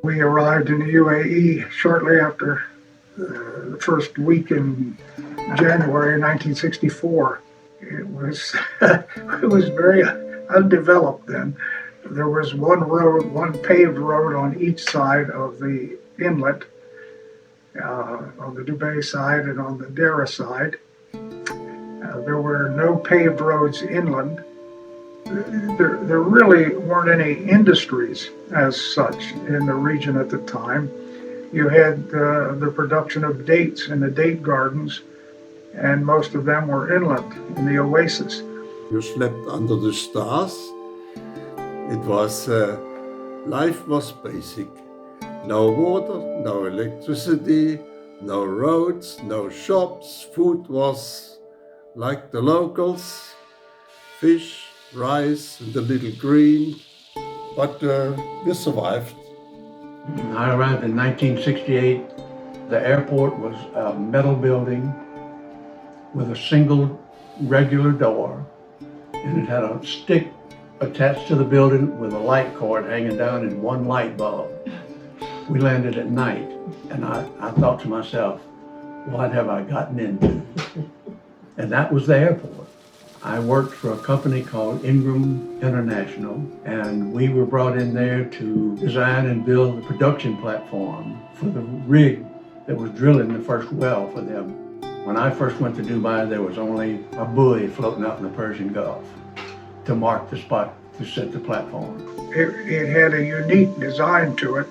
We arrived in the UAE shortly after the first week in January 1964. It was it was very undeveloped then. There was one road, one paved road on each side of the inlet, on the Dubai side and on the Dera side. There were no paved roads inland. There really weren't any industries as such in the region at the time. You had the production of dates in the date gardens, and most of them were inland in the oasis. You slept under the stars. It was, life was basic. No water, no electricity, no roads, no shops. Food was like the locals, fish, rice, and a little green. But we survived. I arrived in 1968. The airport was a metal building with a single regular door, and it had a stick attached to the building with a light cord hanging down and one light bulb. We landed at night, and I thought to myself, what have I gotten into? And that was the airport. I worked for a company called Ingram International, and we were brought in there to design and build the production platform for the rig that was drilling the first well for them. When I first went to Dubai, there was only a buoy floating out in the Persian Gulf to mark the spot to set the platform. It had a unique design to it.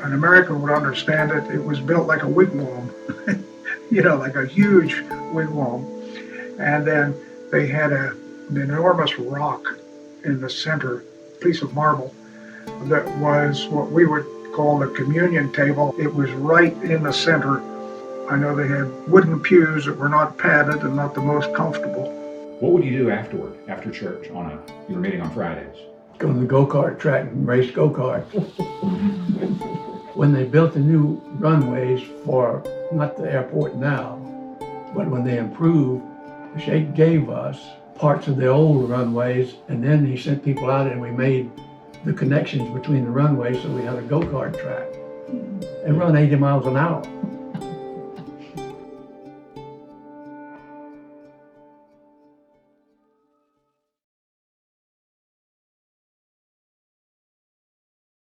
An American would understand it. It was built like a wigwam, like a huge wigwam. And then they had an enormous rock in the center, piece of marble, that was what we would call the communion table. It was right in the center. I know they had wooden pews that were not padded and not the most comfortable. What would you do afterward, after church, you were meeting on Fridays? Go to the go-kart track and race go-karts. When they built the new runways for, not the airport now, but when they improved, the Sheikh gave us parts of the old runways, and then he sent people out and we made the connections between the runways, so we had a go-kart track. They run 80 miles an hour.